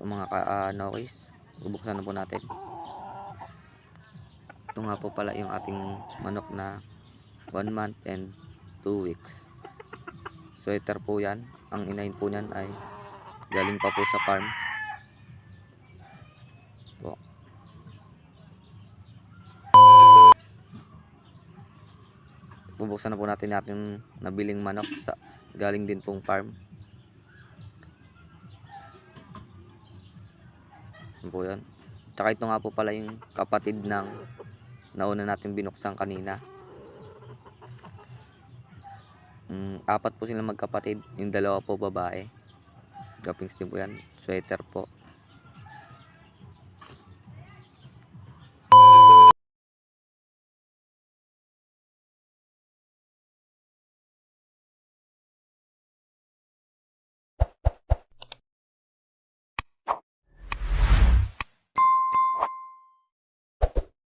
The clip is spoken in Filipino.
Ito mga nokis, bubuksan na po natin. Ito nga po pala yung ating manok na 1 month and 2 weeks. Sweater po yan. Ang inahin po niyan ay galing pa po sa farm po. Bubuksan na po natin ating nabiling manok sa galing din pong farm. Yan po yan. Tsaka ito nga po pala yung kapatid ng nauna natin binuksan kanina. Apat po sila magkapatid. Yung dalawa po babae. Gapings din po yan. Sweater po.